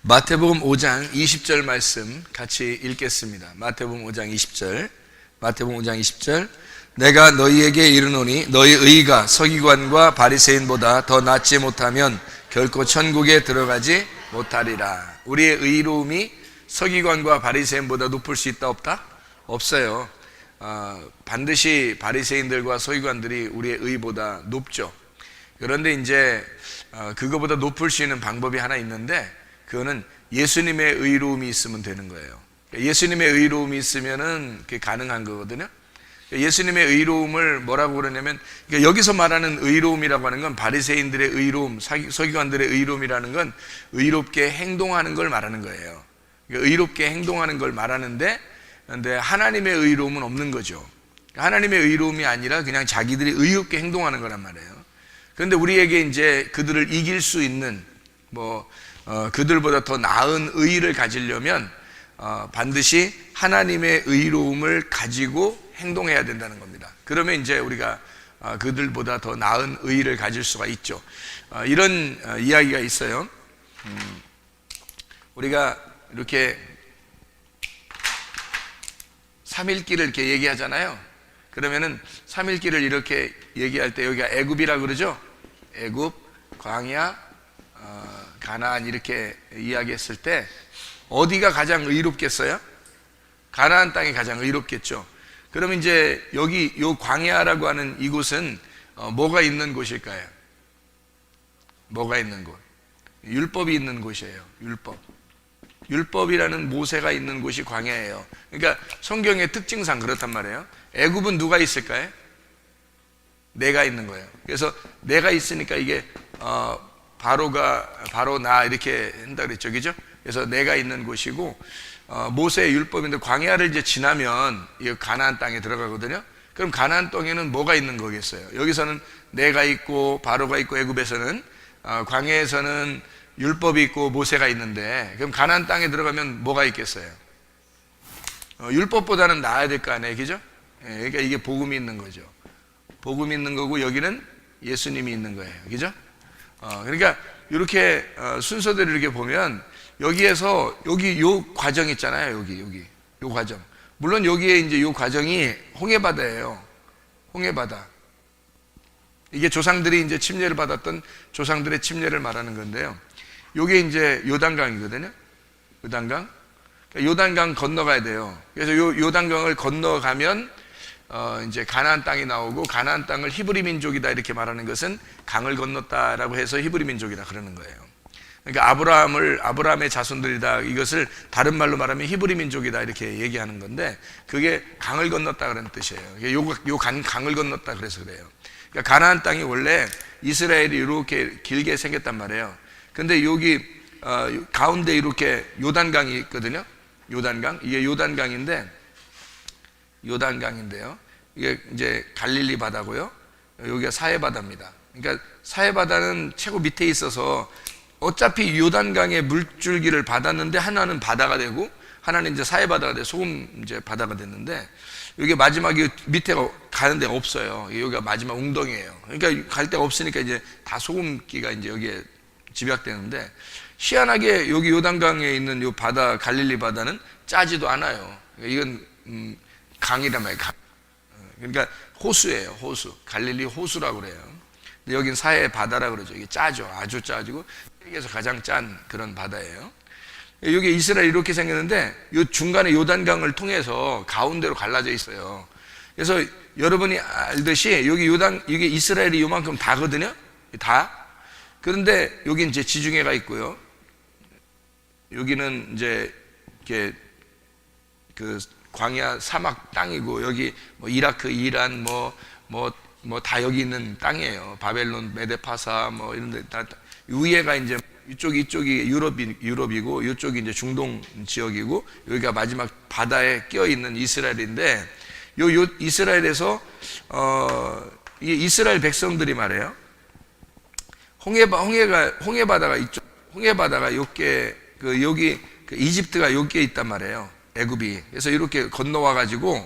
마태복음 5장 20절 말씀 같이 읽겠습니다. 마태복음 5장 20절. 마태복음 5장 20절. 내가 너희에게 이르노니 너희 의가 서기관과 바리새인보다 더 낫지 못하면 결코 천국에 들어가지 못하리라. 우리의 의로움이 서기관과 바리새인보다 높을 수 있다 없다? 없어요. 반드시 바리새인들과 서기관들이 우리의 의보다 높죠. 그런데 이제 그거보다 높을 수 있는 방법이 하나 있는데, 그거는 예수님의 의로움이 있으면 되는 거예요. 예수님의 의로움이 있으면은 그게 가능한 거거든요. 예수님의 의로움을 뭐라고 그러냐면, 여기서 말하는 의로움이라고 하는 건 바리새인들의 의로움, 서기관들의 의로움이라는 건 의롭게 행동하는 걸 말하는 거예요. 의롭게 행동하는 걸 말하는데, 근데 하나님의 의로움은 없는 거죠. 하나님의 의로움이 아니라 그냥 자기들이 의롭게 행동하는 거란 말이에요. 그런데 우리에게 이제 그들을 이길 수 있는 그들보다 더 나은 의의를 가지려면 반드시 하나님의 의로움을 가지고 행동해야 된다는 겁니다. 그러면 이제 우리가 그들보다 더 나은 의의를 가질 수가 있죠. 이런 이야기가 있어요. 우리가 이렇게 삼일기를 이렇게 얘기하잖아요. 그러면은 삼일기를 이렇게 얘기할 때 여기가 애굽이라 그러죠. 애굽, 광야, 가나안 이렇게 이야기했을 때 어디가 가장 의롭겠어요? 가나안 땅이 가장 의롭겠죠. 그러면 이제 여기 요 광야라고 하는 이곳은 뭐가 있는 곳일까요? 뭐가 있는 곳? 율법이 있는 곳이에요. 율법이라는 모세가 있는 곳이 광야예요. 그러니까 성경의 특징상 그렇단 말이에요. 애굽은 누가 있을까요? 내가 있는 거예요. 그래서 내가 있으니까 이게 바로 나 이렇게 한다 그랬죠, 그죠? 그래서 내가 있는 곳이고, 모세의 율법인데 광야를 이제 지나면 이 가나안 땅에 들어가거든요. 그럼 가나안 땅에는 뭐가 있는 거겠어요? 여기서는 내가 있고 바로가 있고, 애굽에서는 광야에서는 율법이 있고 모세가 있는데, 그럼 가나안 땅에 들어가면 뭐가 있겠어요? 율법보다는 나아야 될 거 아니에요, 그죠? 그러니까 이게 복음이 있는 거죠. 복음이 있는 거고, 여기는 예수님이 있는 거예요, 그죠? 그러니까 이렇게 순서대로 이렇게 보면, 여기에서 여기 요 과정 있잖아요. 여기 요 과정. 물론 여기에 이제 요 과정이 홍해바다예요. 홍해바다. 이게 조상들이 이제 침례를 받았던 조상들의 침례를 말하는 건데요. 요게 이제 요단강이거든요. 요단강. 그러니까 요단강 건너가야 돼요. 그래서 요 요단강을 건너가면 이제 가나안 땅이 나오고, 가나안 땅을 히브리 민족이다 이렇게 말하는 것은 강을 건넜다라고 해서 히브리 민족이다 그러는 거예요. 그러니까 아브라함의 자손들이다, 이것을 다른 말로 말하면 히브리 민족이다 이렇게 얘기하는 건데, 그게 강을 건넜다 그런 뜻이에요. 요 강을 건넜다 그래서 그래요. 그러니까 가나안 땅이 원래 이스라엘이 이렇게 길게 생겼단 말이에요. 근데 여기 가운데 이렇게 요단강이 있거든요. 요단강. 이게 요단강인데요. 이게 이제 갈릴리 바다고요. 여기가 사해 바다입니다. 그러니까 사해 바다는 최고 밑에 있어서 어차피 요단강의 물줄기를 받았는데, 하나는 바다가 되고 하나는 이제 사해 바다가 돼 소금 이제 바다가 됐는데, 여기 마지막에 밑에 가는 데가 없어요. 여기가 마지막 웅덩이에요. 그러니까 갈 데가 없으니까 이제 다 소금기가 이제 여기에 집약되는데, 희한하게 여기 요단강에 있는 요 바다, 갈릴리 바다는 짜지도 않아요. 이건 강이란 말이에요. 강. 그러니까 호수예요. 호수. 갈릴리 호수라고 그래요. 근데 여긴 사해 바다라고 그러죠. 이게 짜죠. 아주 짜지고 세계에서 가장 짠 그런 바다예요. 여기 이스라엘이 이렇게 생겼는데, 요 중간에 요단강을 통해서 가운데로 갈라져 있어요. 그래서 여러분이 알듯이 이게 이스라엘이 요만큼 다거든요. 다. 그런데 여기 이제 지중해가 있고요. 여기는 이제 이렇게 그 광야 사막 땅이고, 여기 뭐 이라크, 이란 다 여기 있는 땅이에요. 바벨론, 메데파사 이런 데 다. 위에가 이제 이쪽이 유럽이고, 이쪽이 이제 중동 지역이고, 여기가 마지막 바다에 끼어 있는 이스라엘인데, 요 이스라엘에서 이게 이스라엘 백성들이 말해요. 홍해바다가 여기 이집트가 여기에 있단 말이에요. 애굽이. 그래서 이렇게 건너와 가지고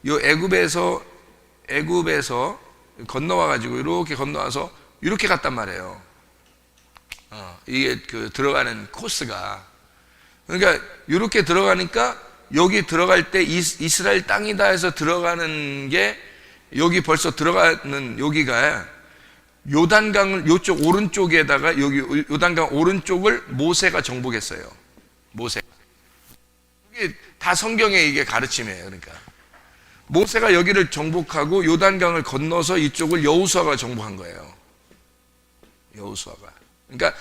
요 애굽에서 건너와 가지고 이렇게 건너와서 이렇게 갔단 말이에요. 이게 그 들어가는 코스가 그러니까 이렇게 들어가니까 여기 들어갈 때 이스라엘 땅이다 해서 들어가는 게 여기 벌써 들어가는 여기가 요단강을 요쪽 오른쪽에다가 여기 요단강 오른쪽을 모세가 정복했어요. 모세. 이게 다 성경의 이게 가르침이에요. 그러니까 모세가 여기를 정복하고 요단강을 건너서 이쪽을 여호수아가 정복한 거예요. 여호수아가. 그러니까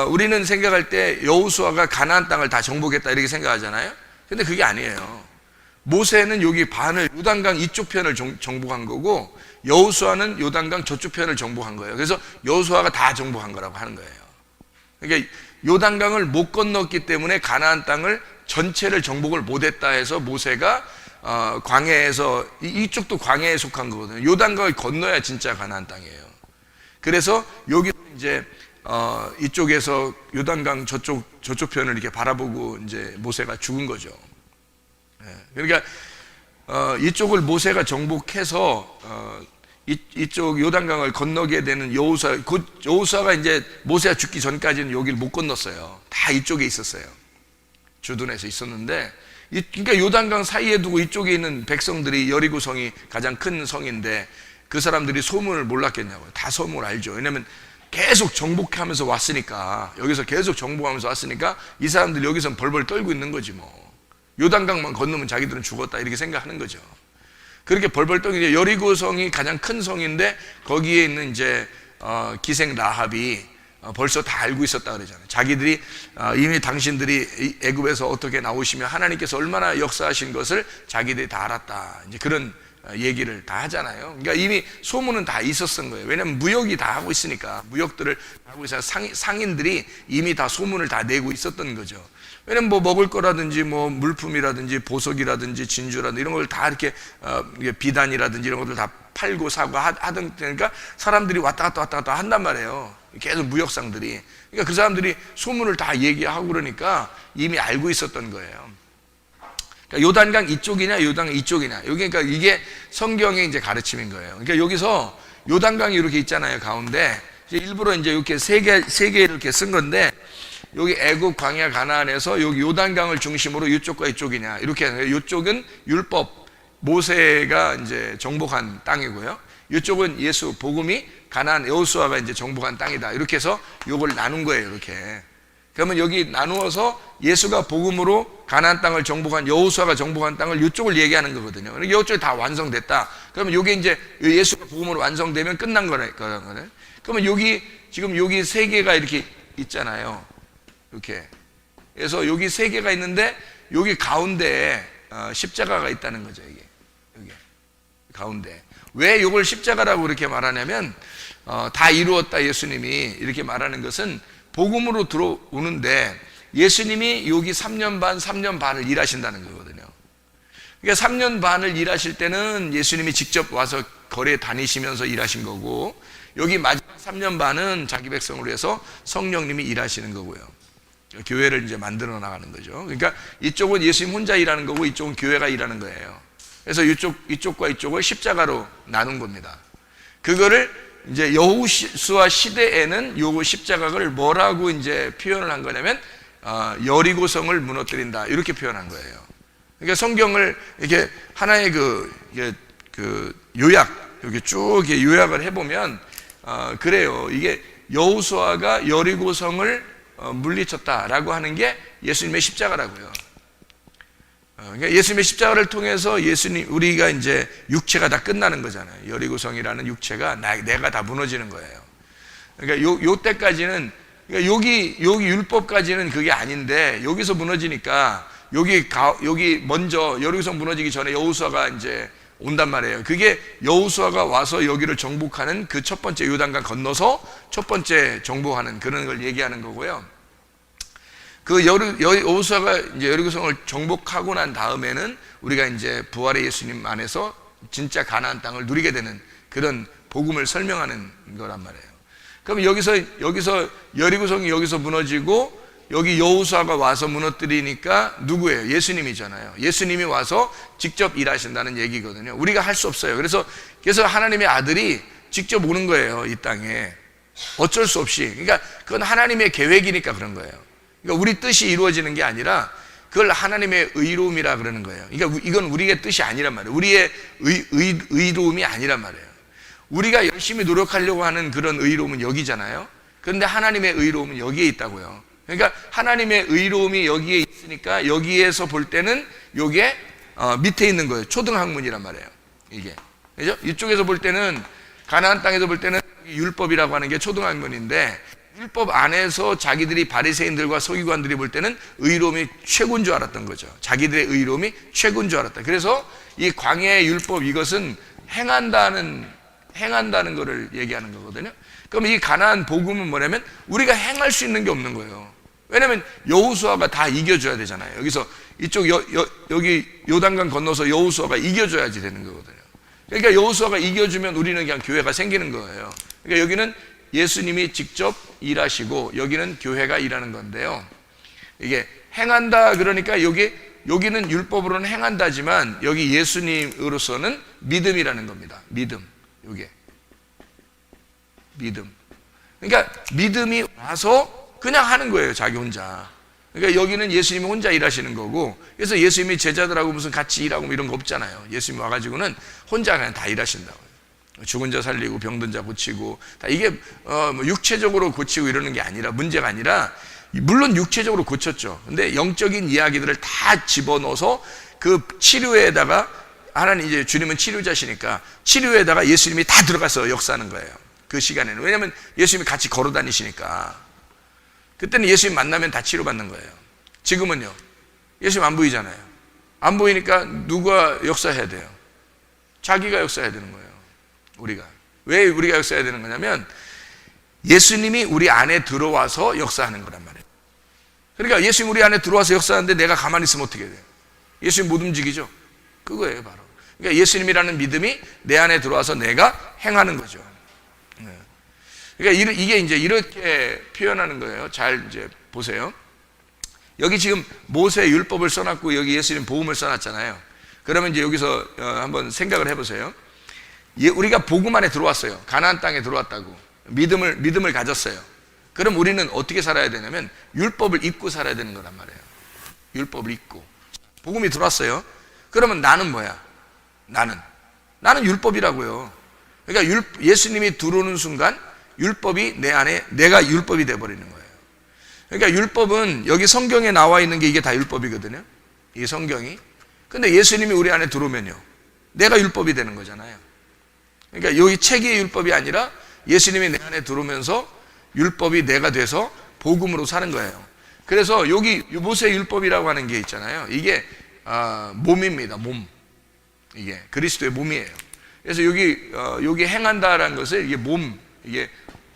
우리는 생각할 때 여호수아가 가나안 땅을 다 정복했다 이렇게 생각하잖아요. 근데 그게 아니에요. 모세는 여기 반을 요단강 이쪽 편을 정복한 거고 여호수아는 요단강 저쪽 편을 정복한 거예요. 그래서 여호수아가 다 정복한 거라고 하는 거예요. 그러니까 요단강을 못 건넜기 때문에 가나안 땅을 전체를 정복을 못했다 해서 모세가 광야에서 이쪽도 광야에 속한 거거든요. 요단강을 건너야 진짜 가나안 땅이에요. 그래서 여기 이제 이쪽에서 요단강 저쪽 편을 이렇게 바라보고 이제 모세가 죽은 거죠. 그러니까 이쪽을 모세가 정복해서 이쪽 요단강을 건너게 되는 여호수아, 여호수아가 이제 모세가 죽기 전까지는 여기를 못 건넜어요. 다 이쪽에 있었어요. 주둔해서 있었는데, 그러니까 요단강 사이에 두고 이쪽에 있는 백성들이 여리고성이 가장 큰 성인데 그 사람들이 소문을 몰랐겠냐고요. 다 소문을 알죠. 왜냐하면 계속 정복하면서 왔으니까, 여기서 계속 정복하면서 왔으니까 이 사람들이 여기서 벌벌 떨고 있는 거지 뭐. 요단강만 건너면 자기들은 죽었다 이렇게 생각하는 거죠. 그렇게 벌벌 떨고 이제 여리고성이 가장 큰 성인데 거기에 있는 이제 기생 라합이 벌써 다 알고 있었다 그러잖아요. 자기들이 이미 당신들이 애굽에서 어떻게 나오시며 하나님께서 얼마나 역사하신 것을 자기들이 다 알았다. 이제 그런 얘기를 다 하잖아요. 그러니까 이미 소문은 다 있었던 거예요. 왜냐하면 무역이 다 하고 있으니까, 무역들을 하고 있어서 상인들이 이미 다 소문을 다 내고 있었던 거죠. 왜냐면 뭐 먹을 거라든지 뭐 물품이라든지 보석이라든지 진주라든지 이런 걸 다 이렇게 비단이라든지 이런 것들 다 팔고 사고 하던 때니까 사람들이 왔다 갔다 한단 말이에요. 계속 무역상들이. 그러니까 그 사람들이 소문을 다 얘기하고 그러니까 이미 알고 있었던 거예요. 그러니까 요단강 이쪽이냐 요단강 이쪽이냐, 여기 그러니까 이게 성경의 이제 가르침인 거예요. 그러니까 여기서 요단강이 이렇게 있잖아요, 가운데. 일부러 이제 이렇게 세 개 이렇게 쓴 건데, 여기 애굽 광야 가나안에서 여기 요단강을 중심으로 이쪽과 이쪽이냐 이렇게 해서 이쪽은 율법 모세가 이제 정복한 땅이고요. 이쪽은 예수 복음이 가나안 여호수아가 이제 정복한 땅이다. 이렇게 해서 이걸 나눈 거예요. 이렇게. 그러면 여기 나누어서 예수가 복음으로 가나안 땅을 정복한 여호수아가 정복한 땅을 이쪽을 얘기하는 거거든요. 그러니까 이쪽이 다 완성됐다. 그러면 이게 이제 예수가 복음으로 완성되면 끝난 거네. 그러면 여기 지금 여기 세 개가 이렇게 있잖아요. 이렇게. 그래서 여기 세 개가 있는데 여기 가운데에 십자가가 있다는 거죠. 이게 여기 가운데. 왜 이걸 십자가라고 이렇게 말하냐면 다 이루었다 예수님이 이렇게 말하는 것은 복음으로 들어오는데 예수님이 여기 3년 반을 일하신다는 거거든요. 그러니까 3년 반을 일하실 때는 예수님이 직접 와서 거리에 다니시면서 일하신 거고, 여기 마지막 3년 반은 자기 백성을 위해서 성령님이 일하시는 거고요. 교회를 이제 만들어 나가는 거죠. 그러니까 이쪽은 예수님 혼자 일하는 거고 이쪽은 교회가 일하는 거예요. 그래서 이쪽과 이쪽을 십자가로 나눈 겁니다. 그거를 이제 여호수아 시대에는 요 십자가를 뭐라고 이제 표현을 한 거냐면 여리고성을 무너뜨린다 이렇게 표현한 거예요. 그러니까 성경을 이렇게 하나의 그 요약, 이렇게 쭉 요약을 해보면 그래요. 이게 여호수아가 여리고성을 물리쳤다라고 하는 게 예수님의 십자가라고요. 그러니까 예수님의 십자가를 통해서 우리가 이제 육체가 다 끝나는 거잖아요. 여리고성이라는 육체가 내가 다 무너지는 거예요. 그러니까 요 때까지는, 그러니까 여기 율법까지는 그게 아닌데 여기서 무너지니까 여기 먼저 여리고성 무너지기 전에 여호수아가 이제 온단 말이에요. 그게 여호수아가 와서 여기를 정복하는 그 첫 번째 요단강 건너서 첫 번째 정복하는 그런 걸 얘기하는 거고요. 그 여호수아가 이제 여리고성을 정복하고 난 다음에는 우리가 이제 부활의 예수님 안에서 진짜 가나안 땅을 누리게 되는 그런 복음을 설명하는 거란 말이에요. 그럼 여기서 여리고성이 여기서 무너지고 여기 여호수아가 와서 무너뜨리니까 누구예요? 예수님이잖아요. 예수님이 와서 직접 일하신다는 얘기거든요. 우리가 할 수 없어요. 그래서 하나님의 아들이 직접 오는 거예요, 이 땅에. 어쩔 수 없이. 그러니까 그건 하나님의 계획이니까 그런 거예요. 그러니까 우리 뜻이 이루어지는 게 아니라 그걸 하나님의 의로움이라 그러는 거예요. 그러니까 이건 우리의 뜻이 아니란 말이에요. 우리의 의로움이 아니란 말이에요. 우리가 열심히 노력하려고 하는 그런 의로움은 여기잖아요. 그런데 하나님의 의로움은 여기에 있다고요. 그러니까 하나님의 의로움이 여기에 있으니까 여기에서 볼 때는 이게 밑에 있는 거예요. 초등학문이란 말이에요. 이게, 그죠? 이쪽에서 볼 때는, 가나안 땅에서 볼 때는 율법이라고 하는 게 초등학문인데, 율법 안에서 자기들이 바리새인들과 서기관들이 볼 때는 의로움이 최고인 줄 알았던 거죠. 자기들의 의로움이 최고인 줄 알았다. 그래서 이 광야의 율법, 이것은 행한다는 거를 얘기하는 거거든요. 그럼 이 가나안 복음은 뭐냐면 우리가 행할 수 있는 게 없는 거예요. 왜냐하면 여호수아가 다 이겨줘야 되잖아요. 여기서 이쪽 여기 요단강 건너서 여호수아가 이겨줘야지 되는 거거든요. 그러니까 여호수아가 이겨주면 우리는 그냥 교회가 생기는 거예요. 그러니까 여기는 예수님이 직접 일하시고 여기는 교회가 일하는 건데요. 이게 행한다 그러니까 여기는 율법으로는 행한다지만 여기 예수님으로서는 믿음이라는 겁니다. 믿음. 이게 믿음. 그러니까 믿음이 와서 그냥 하는 거예요. 자기 혼자. 그러니까 여기는 예수님이 혼자 일하시는 거고, 그래서 예수님이 제자들하고 무슨 같이 일하고 이런 거 없잖아요. 예수님 와가지고는 혼자 그냥 다 일하신다고요. 죽은 자 살리고 병든 자 고치고, 다 이게 육체적으로 고치고 이러는 게 아니라, 문제가 아니라, 물론 육체적으로 고쳤죠. 근데 영적인 이야기들을 다 집어넣어서 그 치료에다가, 하나님 이제 주님은 치료자시니까 치료에다가 예수님이 다 들어가서 역사하는 거예요. 그 시간에는. 왜냐하면 예수님이 같이 걸어 다니시니까. 그때는 예수님 만나면 다 치료받는 거예요. 지금은요, 예수님 안 보이잖아요. 안 보이니까 누가 역사해야 돼요? 자기가 역사해야 되는 거예요. 왜 우리가 역사해야 되는 거냐면 예수님이 우리 안에 들어와서 역사하는 거란 말이에요. 그러니까 예수님 우리 안에 들어와서 역사하는데 내가 가만히 있으면 어떻게 돼요? 예수님 못 움직이죠? 그거예요, 바로. 그러니까 예수님이라는 믿음이 내 안에 들어와서 내가 행하는 거죠. 그러니까 이게 이제 이렇게 표현하는 거예요. 잘 이제 보세요. 여기 지금 모세 율법을 써놨고 여기 예수님 복음을 써놨잖아요. 그러면 이제 여기서 한번 생각을 해보세요. 우리가 복음 안에 들어왔어요. 가나안 땅에 들어왔다고. 믿음을 가졌어요. 그럼 우리는 어떻게 살아야 되냐면 율법을 잊고 살아야 되는 거란 말이에요. 율법을 잊고. 복음이 들어왔어요. 그러면 나는 뭐야? 나는 율법이라고요. 그러니까 예수님이 들어오는 순간 율법이 내 안에, 내가 율법이 돼버리는 거예요. 그러니까 율법은 여기 성경에 나와 있는 게 이게 다 율법이거든요. 이 성경이. 근데 예수님이 우리 안에 들어오면요, 내가 율법이 되는 거잖아요. 그러니까 여기 책의 율법이 아니라 예수님이 내 안에 들어오면서 율법이 내가 돼서 복음으로 사는 거예요. 그래서 여기 모세 율법이라고 하는 게 있잖아요. 이게 몸입니다. 몸. 이게 그리스도의 몸이에요. 그래서 여기 행한다라는 것을 이게 몸, 이게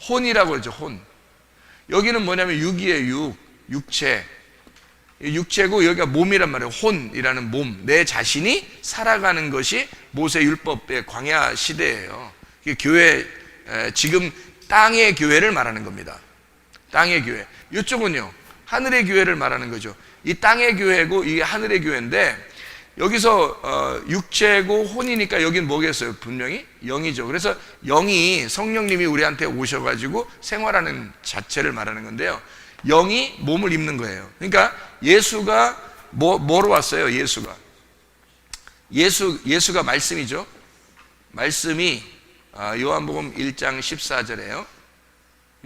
혼이라고 하죠. 혼. 여기는 뭐냐면 육이에요. 육체. 육체고 여기가 몸이란 말이에요. 혼이라는 몸. 내 자신이 살아가는 것이 모세 율법의 광야 시대예요. 교회, 지금 땅의 교회를 말하는 겁니다. 땅의 교회. 이쪽은요, 하늘의 교회를 말하는 거죠. 이 땅의 교회고 이게 하늘의 교회인데, 여기서 육체고 혼이니까 여긴 뭐겠어요? 분명히 영이죠. 그래서 영이, 성령님이 우리한테 오셔가지고 생활하는 자체를 말하는 건데요, 영이 몸을 입는 거예요. 그러니까 예수가 뭐로 왔어요? 예수가 말씀이죠. 말씀이 요한복음 1장 14절에요.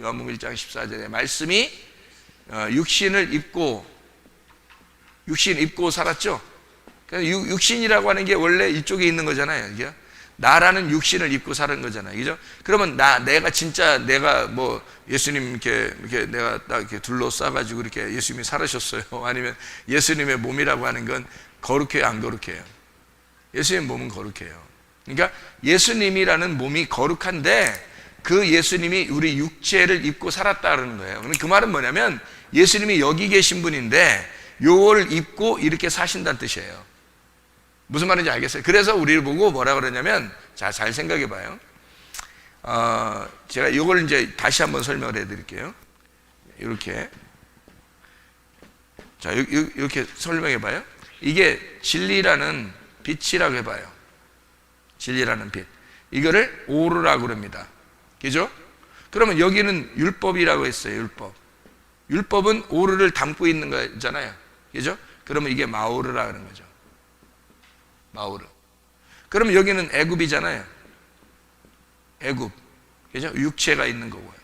요한복음 1장 14절에 말씀이 육신 입고 살았죠. 육신이라고 하는 게 원래 이쪽에 있는 거잖아요. 이게 나라는 육신을 입고 사는 거잖아요. 그죠? 그러면 내가 뭐 예수님 이렇게 내가 딱 이렇게 둘러싸가지고 이렇게 예수님이 살으셨어요. 아니면 예수님의 몸이라고 하는 건 거룩해요, 안 거룩해요? 예수님의 몸은 거룩해요. 그러니까 예수님이라는 몸이 거룩한데 그 예수님이 우리 육체를 입고 살았다는 거예요. 그 말은 뭐냐면 예수님이 여기 계신 분인데 요걸 입고 이렇게 사신다는 뜻이에요. 무슨 말인지 알겠어요? 그래서 우리를 보고 뭐라 그러냐면, 자, 잘 생각해 봐요. 제가 이걸 이제 다시 한번 설명을 해 드릴게요. 이렇게. 자, 이렇게 설명해 봐요. 이게 진리라는 빛이라고 해 봐요. 진리라는 빛. 이거를 오르라고 그럽니다. 그죠? 그러면 여기는 율법이라고 했어요. 율법. 율법은 오르를 담고 있는 거잖아요. 그죠? 그러면 이게 마오르라 하는 거죠. 마오르. 그러면 여기는 애굽이잖아요. 애굽. 그죠? 육체가 있는 거고요.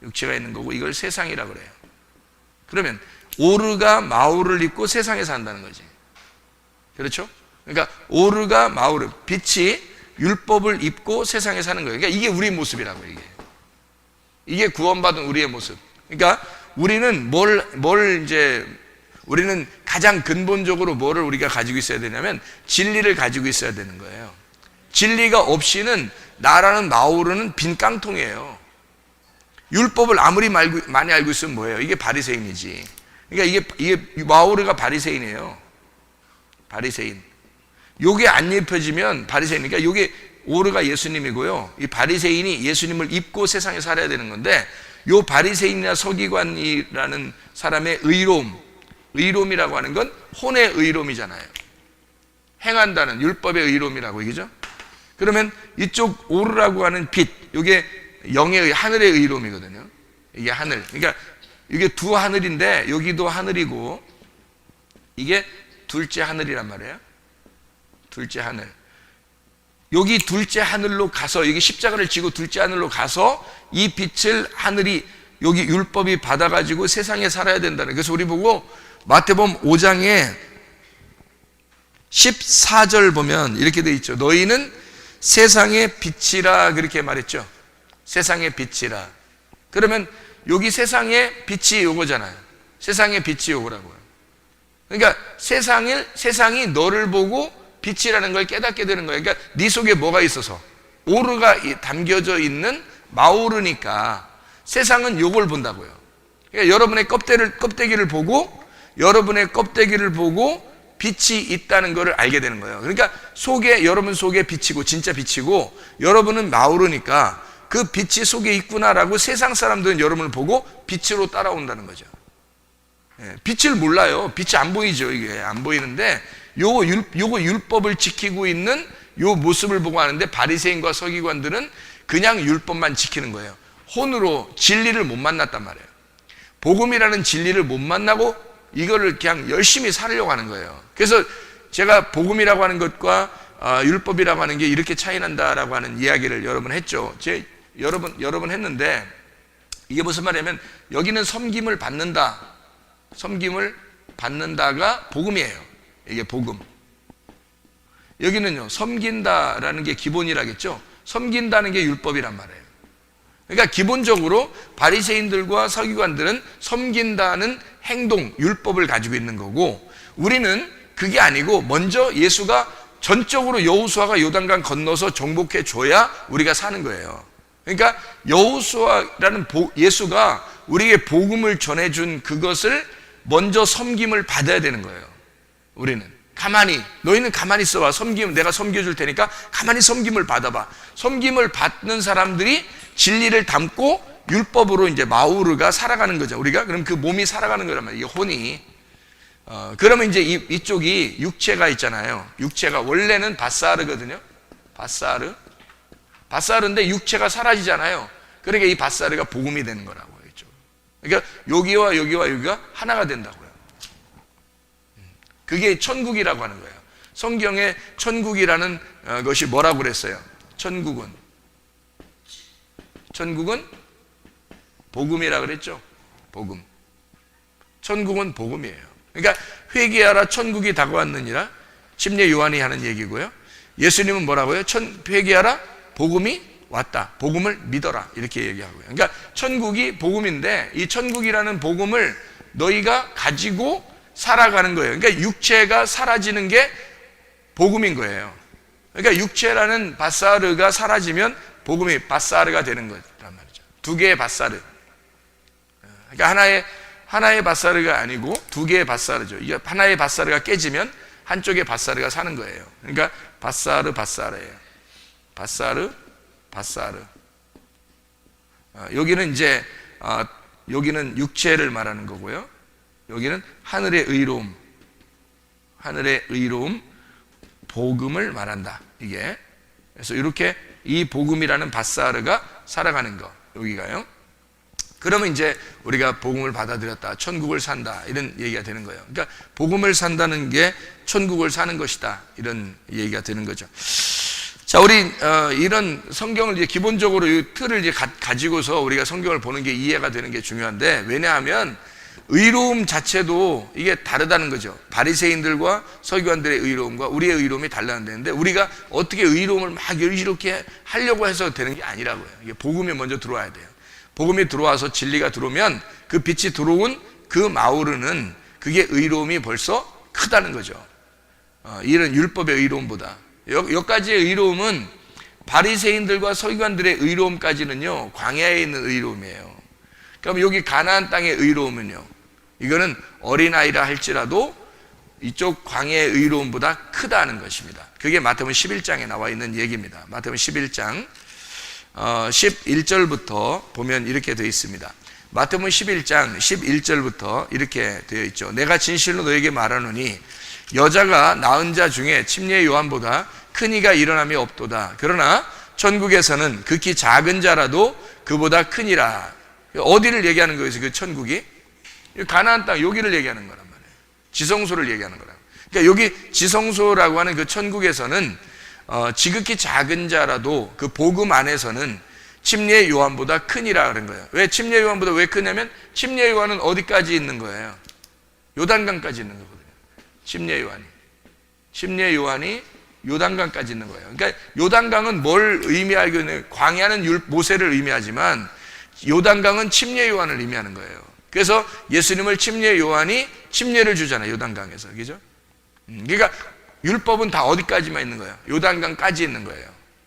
육체가 있는 거고 이걸 세상이라 그래요. 그러면 오르가 마오르를 입고 세상에 산다는 거지. 그렇죠? 그러니까 오르가 마오르, 빛이 율법을 입고 세상에 사는 거예요. 그러니까 이게 우리 모습이라고 이게 구원받은 우리의 모습. 그러니까 우리는 우리는 가장 근본적으로 뭐를 우리가 가지고 있어야 되냐면 진리를 가지고 있어야 되는 거예요. 진리가 없이는 나라는 마오르는 빈 깡통이에요. 율법을 아무리 많이 알고 있으면 뭐예요? 이게 바리새인이지. 그러니까 이게 마오르가 바리새인이에요. 바리새인. 요게 안 입혀지면 바리새인. 그러니까 요게 오르가 예수님이고요. 이 바리새인이 예수님을 입고 세상에 살아야 되는 건데 요 바리새인이나 서기관이라는 사람의 의로움이라고 하는 건 혼의 의로움이잖아요. 행한다는 율법의 의로움이라고 얘기죠. 그러면 이쪽 오르라고 하는 빛, 이게 영의 하늘의 의로움이거든요. 이게 하늘. 그러니까 이게 두 하늘인데 여기도 하늘이고 이게 둘째 하늘이란 말이에요. 둘째 하늘. 여기 둘째 하늘로 가서 여기 십자가를 지고 둘째 하늘로 가서 이 빛을 하늘이 여기 율법이 받아가지고 세상에 살아야 된다는. 그래서 우리 보고 마태복음 5장에 14절 보면 이렇게 돼 있죠. 너희는 세상의 빛이라 그렇게 말했죠. 세상의 빛이라. 그러면 여기 세상의 빛이 요거잖아요. 세상의 빛이 요거라고요. 그러니까 세상이 너를 보고 빛이라는 걸 깨닫게 되는 거예요. 그러니까 네 속에 뭐가 있어서 오르가 담겨져 있는 마오르니까 세상은 요걸 본다고요. 그러니까 여러분의 껍데기를 보고 빛이 있다는 것을 알게 되는 거예요. 그러니까 여러분 속에 빛이고 진짜 빛이고 여러분은 마오르니까 그 빛이 속에 있구나라고 세상 사람들은 여러분을 보고 빛으로 따라온다는 거죠. 빛을 몰라요. 빛이 안 보이죠. 이게 안 보이는데 요거 율법을 지키고 있는 요 모습을 보고 하는데 바리새인과 서기관들은 그냥 율법만 지키는 거예요. 혼으로 진리를 못 만났단 말이에요. 복음이라는 진리를 못 만나고 이거를 그냥 열심히 살려고 하는 거예요. 그래서 제가 복음이라고 하는 것과 율법이라고 하는 게 이렇게 차이 난다라고 하는 이야기를 여러 번 했죠. 여러 번 했는데 이게 무슨 말이냐면 여기는 섬김을 받는다가 복음이에요. 이게 복음. 여기는요, 섬긴다라는 게 기본이라겠죠. 섬긴다는 게 율법이란 말이에요. 그러니까 기본적으로 바리새인들과 서기관들은 섬긴다는 행동, 율법을 가지고 있는 거고 우리는 그게 아니고 먼저 예수가 전적으로 여호수아가 요단강 건너서 정복해 줘야 우리가 사는 거예요. 그러니까 여호수아라는 예수가 우리에게 복음을 전해준 그것을 먼저 섬김을 받아야 되는 거예요. 우리는 너희는 가만히 있어봐. 내가 섬겨줄 테니까 가만히 섬김을 받아봐. 섬김을 받는 사람들이 진리를 담고 율법으로 이제 마오르가 살아가는 거죠. 우리가 그럼 그 몸이 살아가는 거란 말이에요. 이게 혼이. 그러면 이제 이쪽이 육체가 있잖아요. 육체가 원래는 바사르거든요. 바사르인데 육체가 사라지잖아요. 그러니까 이 바사르가 복음이 되는 거라고 했죠. 그러니까 여기가 하나가 된다고요. 그게 천국이라고 하는 거예요. 성경에 천국이라는 것이 뭐라고 그랬어요? 천국은 복음이라고 그랬죠. 복음. 천국은 복음이에요. 그러니까 회개하라 천국이 다가왔느니라. 침례 요한이 하는 얘기고요. 예수님은 뭐라고요? 회개하라 복음이 왔다. 복음을 믿어라. 이렇게 얘기하고요. 그러니까 천국이 복음인데 이 천국이라는 복음을 너희가 가지고 살아가는 거예요. 그러니까 육체가 사라지는 게 복음인 거예요. 그러니까 육체라는 바사르가 사라지면 복음이 바사르가 되는 거란 말이죠. 두 개의 바사르. 그러니까 하나의 바사르가 아니고 두 개의 바사르죠. 이게 하나의 바사르가 깨지면 한쪽의 바사르가 사는 거예요. 그러니까 바사르예요. 바사르. 여기는 이제 여기는 육체를 말하는 거고요. 여기는 하늘의 의로움, 복음을 말한다. 이게. 그래서 이렇게 이 복음이라는 바사르가 살아가는 거. 여기가요. 그러면 이제 우리가 복음을 받아들였다, 천국을 산다, 이런 얘기가 되는 거예요. 그러니까 복음을 산다는 게 천국을 사는 것이다, 이런 얘기가 되는 거죠. 자, 우리 이런 성경을 이제 기본적으로 이 틀을 이제 가지고서 우리가 성경을 보는 게 이해가 되는 게 중요한데, 왜냐하면 의로움 자체도 이게 다르다는 거죠. 바리새인들과 서기관들의 의로움과 우리의 의로움이 달라는데, 우리가 어떻게 의로움을 막 이렇게 하려고 해서 되는 게 아니라고요. 이게 복음이 먼저 들어와야 돼요. 복음이 들어와서 진리가 들어오면 그 빛이 들어온 그 마우르는 그게 의로움이 벌써 크다는 거죠. 이런 율법의 의로움보다. 여기까지의 의로움은 바리새인들과 서기관들의 의로움까지는요, 광야에 있는 의로움이에요. 그럼 여기 가나안 땅의 의로움은요, 이거는 어린아이라 할지라도 이쪽 광야의 의로움보다 크다는 것입니다. 그게 마태복음 11장에 나와 있는 얘기입니다. 마태복음 11장 11절부터 보면 이렇게 되어 있습니다. 마태복음 11장 11절부터 이렇게 되어 있죠. 내가 진실로 너에게 말하노니 여자가 낳은 자 중에 침례 요한보다 큰 이가 일어남이 없도다. 그러나 천국에서는 극히 작은 자라도 그보다 크니라. 어디를 얘기하는 거예요? 그 천국이 가나안 땅, 여기를 얘기하는 거란 말이에요. 지성소를 얘기하는 거라고. 그러니까 여기 지성소라고 하는 그 천국에서는 지극히 작은 자라도 그 복음 안에서는 침례 요한보다 크니라 그런 거예요. 왜 침례 요한보다 왜 크냐면 침례 요한은 어디까지 있는 거예요? 요단강까지 있는 거거든요. 침례 요한이 요단강까지 있는 거예요. 그러니까 요단강은 뭘 의미하겠냐면 광야는 모세를 의미하지만 요단강은 침례 요한을 의미하는 거예요. 그래서 예수님을 침례 요한이 침례를 주잖아요. 요단강에서. 그죠? 그러니까 율법은 다 어디까지만 있는 거예요? 요단강까지 있는 거예요.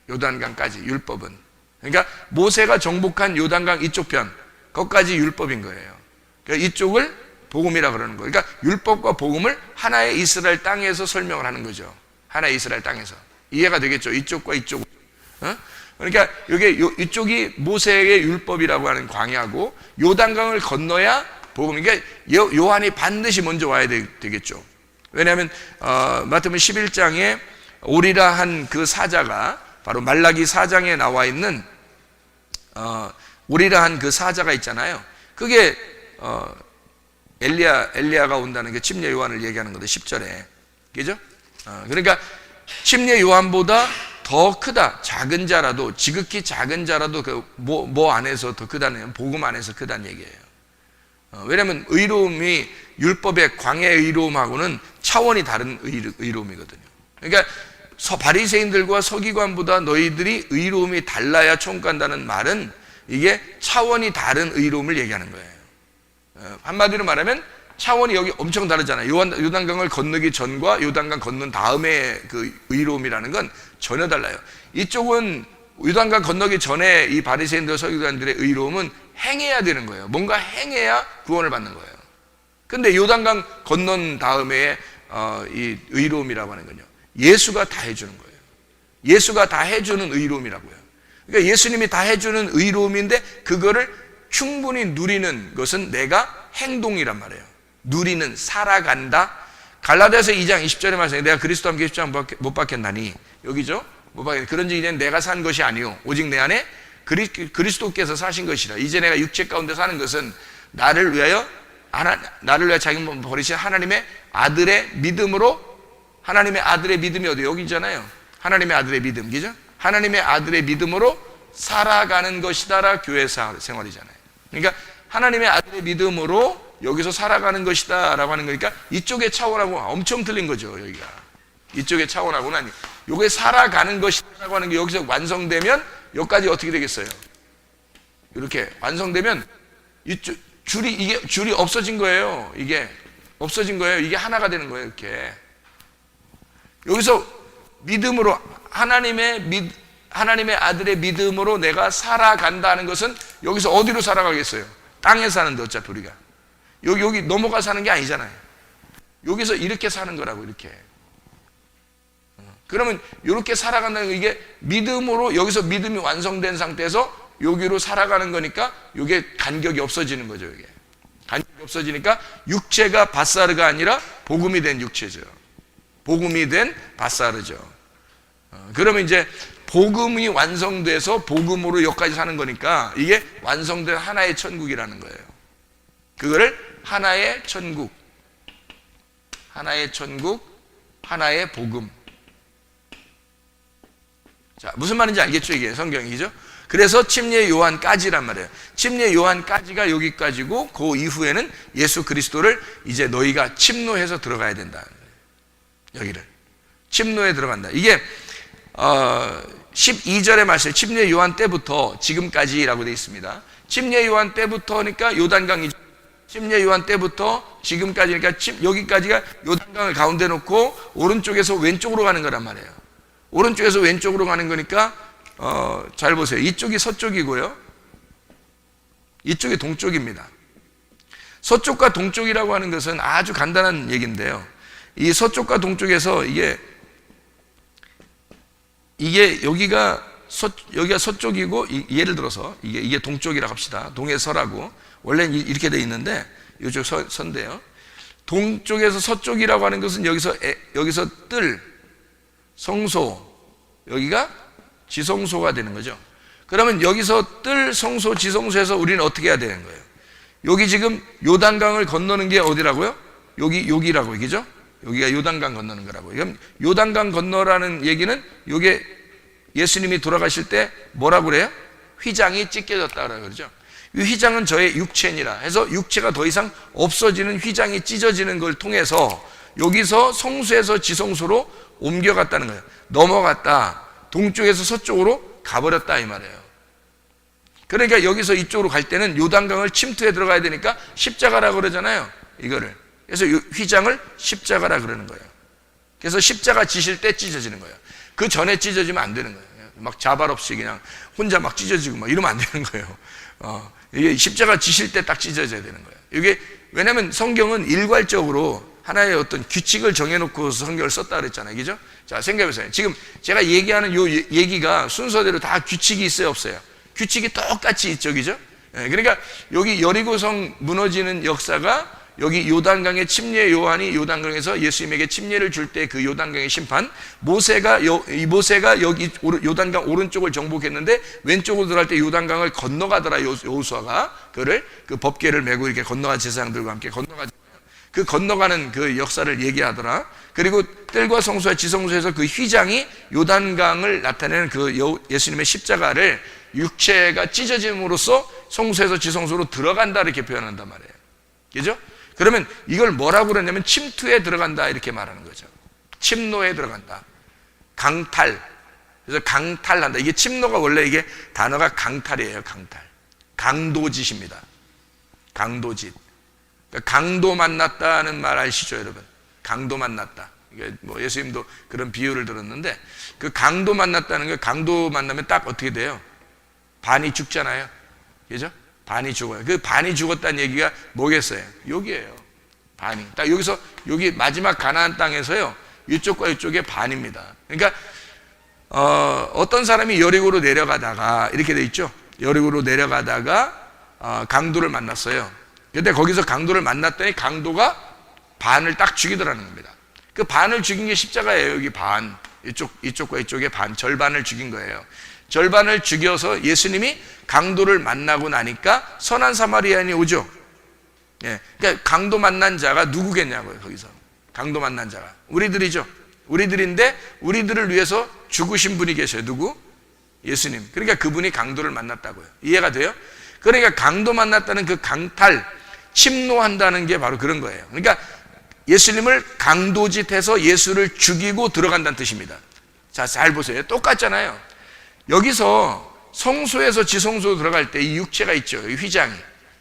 요단강까지 율법은. 그러니까 모세가 정복한 요단강 이쪽 편, 거기까지 율법인 거예요. 그러니까 이쪽을 복음이라 그러는 거예요. 그러니까 율법과 복음을 하나의 이스라엘 땅에서 설명을 하는 거죠. 하나의 이스라엘 땅에서. 이해가 되겠죠? 이쪽과 이쪽. 그러니까 이쪽이 모세의 율법이라고 하는 광야고, 요단강을 건너야 복음. 그러니까 요한이 반드시 먼저 와야 되겠죠. 왜냐하면 마태복음 11장에 오리라 한 그 사자가 바로 말라기 4장에 나와 있는 오리라 한 그 사자가 있잖아요. 그게 엘리야가 온다는 게 침례 요한을 얘기하는 건데 10절에. 그죠? 그러니까 침례 요한보다 더 크다. 작은 자라도, 지극히 작은 자라도 뭐 안에서 더 크다는, 복음 안에서 크다는 얘기예요. 왜냐하면 의로움이 율법의 광야의 의로움하고는 차원이 다른 의로움이거든요. 그러니까 바리새인들과 서기관보다 너희들이 의로움이 달라야 천국 간다는 말은 이게 차원이 다른 의로움을 얘기하는 거예요. 한마디로 말하면 차원이 여기 엄청 다르잖아요. 요단강을 건너기 전과 요단강 건넌 다음에 그 의로움이라는 건 전혀 달라요. 이쪽은 요단강 건너기 전에 이 바리새인들 서기관들의 의로움은 행해야 되는 거예요. 뭔가 행해야 구원을 받는 거예요. 근데 요단강 건넌 다음에 이 의로움이라고 하는 건요, 예수가 다 해주는 거예요. 예수가 다 해주는 의로움이라고요. 그러니까 예수님이 다 해주는 의로움인데 그거를 충분히 누리는 것은 내가 행동이란 말이에요. 누리는, 살아간다. 갈라디아서 2장 20절에 말씀해 내가 그리스도와 함께 십자가 못 박혔나니, 여기죠? 못 박혔나니 그런즉 이제는 내가 산 것이 아니요 오직 내 안에 그리스도께서 사신 것이라. 이제 내가 육체 가운데 사는 것은 나를 위하여 자기 몸 버리신 하나님의 아들의 믿음으로. 하나님의 아들의 믿음이 어디? 여기 있잖아요. 하나님의 아들의 믿음, 그죠? 하나님의 아들의 믿음으로 살아가는 것이다라 교회 생활이잖아요. 그러니까 하나님의 아들의 믿음으로 여기서 살아가는 것이다 라고 하는 거니까 이쪽의 차원하고 엄청 틀린 거죠. 여기가 이쪽의 차원하고는 아니, 요게 살아가는 것이다 라고 하는 게 여기서 완성되면 여기까지 어떻게 되겠어요? 이렇게 완성되면 이쪽 이게 줄이 없어진 거예요. 이게 없어진 거예요. 이게 하나가 되는 거예요. 이렇게 여기서 믿음으로 하나님의 아들의 믿음으로 내가 살아간다는 것은 여기서 어디로 살아가겠어요? 땅에 사는데 어차피 우리가 여기 넘어가 사는 게 아니잖아요. 여기서 이렇게 사는 거라고. 이렇게. 그러면 이렇게 살아간다는 거, 이게 믿음으로 여기서 믿음이 완성된 상태에서 여기로 살아가는 거니까 이게 간격이 없어지는 거죠. 이게 간격이 없어지니까 육체가 바사르가 아니라 복음이 된 육체죠. 복음이 된 바사르죠. 그러면 이제 복음이 완성돼서 복음으로 여기까지 사는 거니까 이게 완성된 하나의 천국이라는 거예요. 그거를 하나의 천국, 하나의 천국, 하나의 복음. 자, 무슨 말인지 알겠죠? 이게 성경이죠? 그래서 침례 요한까지란 말이에요. 침례 요한까지가 여기까지고 그 이후에는 예수 그리스도를 이제 너희가 침노해서 들어가야 된다. 여기를 침노에 들어간다. 이게 12절의 말씀, 침례 요한 때부터 지금까지라고 되어 있습니다. 침례 요한 때부터니까 요단강이죠. 침례 요한 때부터 지금까지니까 여기까지가 요단강을 가운데 놓고 오른쪽에서 왼쪽으로 가는 거란 말이에요. 오른쪽에서 왼쪽으로 가는 거니까 잘 보세요. 이쪽이 서쪽이고요, 이쪽이 동쪽입니다. 서쪽과 동쪽이라고 하는 것은 아주 간단한 얘기인데요, 이 서쪽과 동쪽에서 이게 여기가 서쪽이고, 예를 들어서 이게 동쪽이라고 합시다. 동해서라고 원래는 이렇게 돼 있는데 이쪽 서인데요, 동쪽에서 서쪽이라고 하는 것은 여기서 뜰, 성소, 여기가 지성소가 되는 거죠. 그러면 여기서 뜰, 성소, 지성소에서 우리는 어떻게 해야 되는 거예요? 여기 지금 요단강을 건너는 게 어디라고요? 여기라고 얘기죠? 여기가 요단강 건너는 거라고. 그럼 요단강 건너라는 얘기는 요게 예수님이 돌아가실 때 뭐라고 그래요? 휘장이 찢겨졌다고 그러죠. 이 휘장은 저의 육체니라 해서 육체가 더 이상 없어지는, 휘장이 찢어지는 걸 통해서 여기서 성소에서 지성소로 옮겨갔다는 거예요. 넘어갔다. 동쪽에서 서쪽으로 가버렸다 이 말이에요. 그러니까 여기서 이쪽으로 갈 때는 요단강을 침투해 들어가야 되니까 십자가라 그러잖아요, 이거를. 그래서 휘장을 십자가라 그러는 거예요. 그래서 십자가 지실 때 찢어지는 거예요. 그 전에 찢어지면 안 되는 거예요. 막 자발 없이 그냥 혼자 막 찢어지고 막 이러면 안 되는 거예요. 이게 십자가 지실 때 딱 찢어져야 되는 거예요. 이게 왜냐하면 성경은 일괄적으로 하나의 어떤 규칙을 정해놓고 성경을 썼다 그랬잖아요, 그죠? 자, 생각해보세요. 지금 제가 얘기하는 요 얘기가 순서대로 다 규칙이 있어요, 없어요? 규칙이 똑같이 있죠, 그죠? 그러니까 여기 여리고성 무너지는 역사가 여기 요단강의 침례 요한이 요단강에서 예수님에게 침례를 줄 때 그 요단강의 심판, 모세가 여기 요단강 오른쪽을 정복했는데 왼쪽으로 들어갈 때 요단강을 건너가더라, 여호수아가 그를 그 법궤를 메고 이렇게 건너가 제사장들과 함께 건너가잖아요. 그 건너가는 그 역사를 얘기하더라. 그리고 뜰과 성소와 지성소에서 그 휘장이 요단강을 나타내는 그 예수님의 십자가를 육체가 찢어짐으로써 성소에서 지성소로 들어간다 이렇게 표현한단 말이에요, 그죠? 그러면 이걸 뭐라고 그러냐면 침투에 들어간다 이렇게 말하는 거죠. 침노에 들어간다, 강탈. 그래서 강탈한다. 이게 침노가 원래 이게 단어가 강탈이에요. 강탈, 강도짓입니다. 강도짓. 그러니까 강도 만났다는 말 아시죠, 여러분? 강도 만났다. 이게 뭐 예수님도 그런 비유를 들었는데, 그 강도 만났다는 게, 강도 만나면 딱 어떻게 돼요? 반이 죽잖아요, 그죠? 반이 죽어요. 그 반이 죽었다는 얘기가 뭐겠어요? 여기에요. 반이. 딱 여기서, 여기 마지막 가나안 땅에서요, 이쪽과 이쪽의 반입니다. 그러니까, 어떤 사람이 여리고로 내려가다가, 이렇게 돼 있죠? 여리고로 내려가다가, 강도를 만났어요. 근데 거기서 강도를 만났더니 강도가 반을 딱 죽이더라는 겁니다. 그 반을 죽인 게 십자가예요, 여기 반. 이쪽과 이쪽의 반, 절반을 죽인 거예요. 절반을 죽여서 예수님이 강도를 만나고 나니까 선한 사마리아인이 오죠. 예, 그러니까 강도 만난 자가 누구겠냐고요, 거기서. 강도 만난 자가 우리들이죠. 우리들인데 우리들을 위해서 죽으신 분이 계셔요. 누구? 예수님. 그러니까 그분이 강도를 만났다고요. 이해가 돼요? 그러니까 강도 만났다는 그 강탈, 침노한다는 게 바로 그런 거예요. 그러니까 예수님을 강도짓해서 예수를 죽이고 들어간다는 뜻입니다. 자, 잘 보세요. 똑같잖아요. 여기서 성소에서 지성소로 들어갈 때 이 육체가 있죠, 이 휘장이.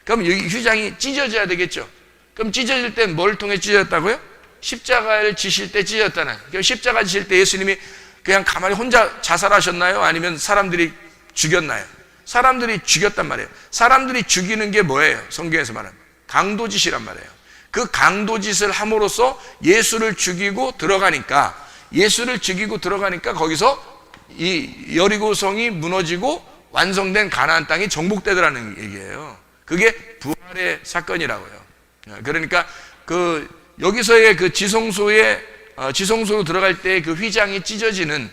그럼 여기 휘장이 찢어져야 되겠죠. 그럼 찢어질 때 뭘 통해 찢어졌다고요? 십자가를 지실 때 찢어졌잖아요. 그럼 십자가 지실 때 예수님이 그냥 가만히 혼자 자살하셨나요? 아니면 사람들이 죽였나요? 사람들이 죽였단 말이에요. 사람들이 죽이는 게 뭐예요? 성경에서 말하는 강도짓이란 말이에요. 그 강도짓을 함으로써 예수를 죽이고 들어가니까, 예수를 죽이고 들어가니까 거기서 이 여리고성이 무너지고 완성된 가나안 땅이 정복되더라는 얘기예요. 그게 부활의 사건이라고요. 그러니까 그 여기서의 그 지성소로 들어갈 때 그 휘장이 찢어지는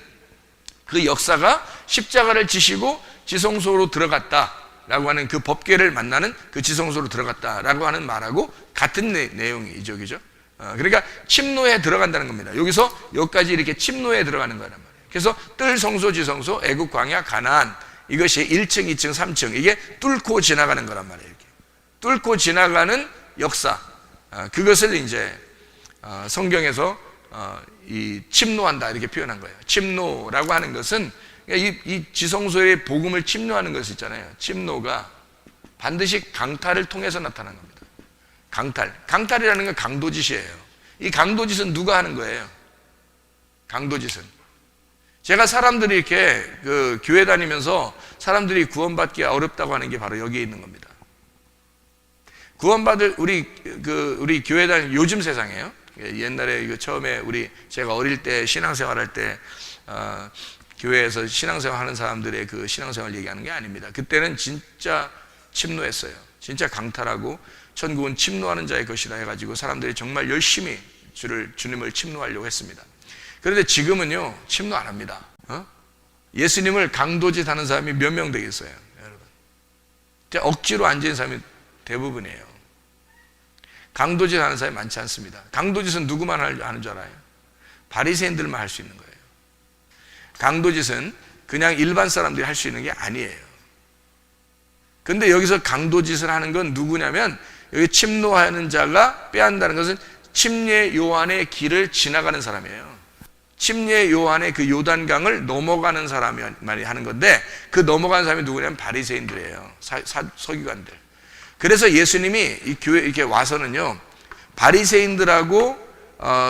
그 역사가 십자가를 지시고 지성소로 들어갔다라고 하는 그 법궤를 만나는 그 지성소로 들어갔다라고 하는 말하고 같은 내용이죠, 그죠? 그러니까 침노에 들어간다는 겁니다. 여기까지 이렇게 침노에 들어가는 거란 말이에요. 그래서 뜰 성소, 지성소, 애굽, 광야, 가나안, 이것이 1층, 2층, 3층 이게 뚫고 지나가는 거란 말이에요. 이렇게. 뚫고 지나가는 역사, 그것을 이제 성경에서 이 침노한다 이렇게 표현한 거예요. 침노라고 하는 것은 이 지성소의 복음을 침노하는 것이 있잖아요. 침노가 반드시 강탈을 통해서 나타나는 겁니다. 강탈이라는 건 강도짓이에요. 이 강도짓은 누가 하는 거예요? 강도짓은 제가 사람들이 이렇게 그 교회 다니면서 사람들이 구원받기 어렵다고 하는 게 바로 여기에 있는 겁니다. 구원받을 우리 교회 다니는 요즘 세상이에요. 옛날에 처음에 제가 어릴 때 신앙생활할 때 교회에서 신앙생활하는 사람들의 그 신앙생활 얘기하는 게 아닙니다. 그때는 진짜 침노했어요. 진짜 강탈하고 천국은 침노하는 자의 것이라 해가지고 사람들이 정말 열심히 주님을 침노하려고 했습니다. 그런데 지금은요 침노 안 합니다. 예수님을 강도짓 하는 사람이 몇 명 되겠어요, 여러분? 억지로 앉은 사람이 대부분이에요. 강도짓 하는 사람이 많지 않습니다. 강도짓은 누구만 하는 줄 알아요? 바리새인들만 할 수 있는 거예요. 강도짓은 그냥 일반 사람들이 할 수 있는 게 아니에요. 근데 여기서 강도짓을 하는 건 누구냐면 여기 침노하는 자가 빼앗는다는 것은 침례 요한의 길을 지나가는 사람이에요. 침례 요한의 그 요단강을 넘어가는 사람이 하는 건데 그 넘어가는 사람이 누구냐면 바리새인들이에요. 서기관들. 그래서 예수님이 이 교회 이렇게 와서는요 바리새인들하고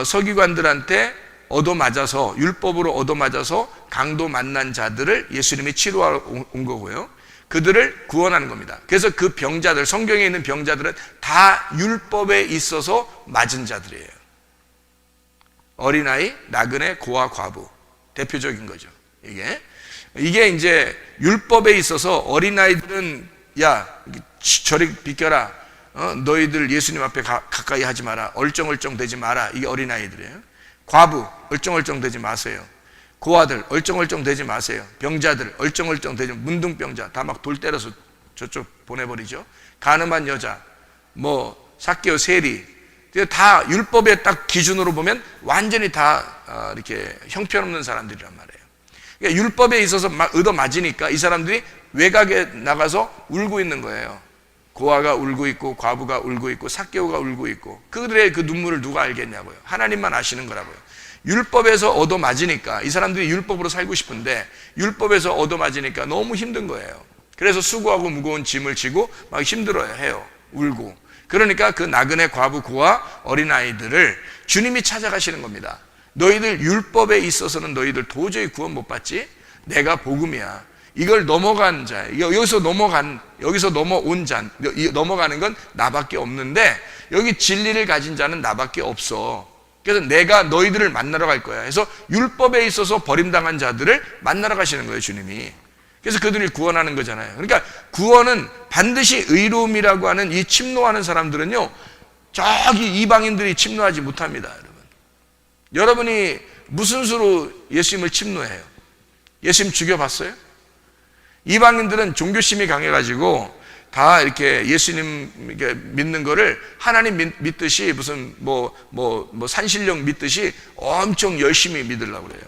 서기관들한테 얻어맞아서 율법으로 얻어맞아서 강도 만난 자들을 예수님이 치료하러 온 거고요. 그들을 구원하는 겁니다. 그래서 그 병자들, 성경에 있는 병자들은 다 율법에 있어서 맞은 자들이에요. 어린아이, 나그네, 고아, 과부 대표적인 거죠. 이게 이제 율법에 있어서 어린아이들은 야 저리 비켜라, 너희들 예수님 앞에 가까이 하지 마라, 얼쩡얼쩡 되지 마라, 이게 어린아이들이에요. 과부 얼쩡얼쩡 되지 마세요. 고아들 얼쩡얼쩡 되지 마세요. 병자들 얼쩡얼쩡 되지, 문둥병자 다 막 돌 때려서 저쪽 보내버리죠. 가늠한 여자, 삭개오, 세리, 다 율법의 딱 기준으로 보면 완전히 다 이렇게 형편없는 사람들이란 말이에요. 그러니까 율법에 있어서 얻어맞으니까 이 사람들이 외곽에 나가서 울고 있는 거예요. 고아가 울고 있고 과부가 울고 있고 삭개오가 울고 있고, 그들의 그 눈물을 누가 알겠냐고요. 하나님만 아시는 거라고요. 율법에서 얻어맞으니까 이 사람들이 율법으로 살고 싶은데 율법에서 얻어맞으니까 너무 힘든 거예요. 그래서 수고하고 무거운 짐을 지고 막 힘들어해요. 울고. 그러니까 그 나그네, 과부, 고아, 어린아이들을 주님이 찾아가시는 겁니다. 너희들 율법에 있어서는 너희들 도저히 구원 못 받지? 내가 복음이야. 이걸 넘어간 자, 여기서 넘어온 자, 넘어가는 건 나밖에 없는데 여기 진리를 가진 자는 나밖에 없어. 그래서 내가 너희들을 만나러 갈 거야. 그래서 율법에 있어서 버림당한 자들을 만나러 가시는 거예요, 주님이. 그래서 그들을 구원하는 거잖아요. 그러니까 구원은 반드시 의로움이라고 하는 이 침노하는 사람들은요, 저기 이방인들이 침노하지 못합니다, 여러분. 여러분이 무슨 수로 예수님을 침노해요? 예수님 죽여봤어요? 이방인들은 종교심이 강해가지고 다 이렇게 예수님 믿는 거를 하나님 믿듯이 무슨 산신령 믿듯이 엄청 열심히 믿으려고 그래요.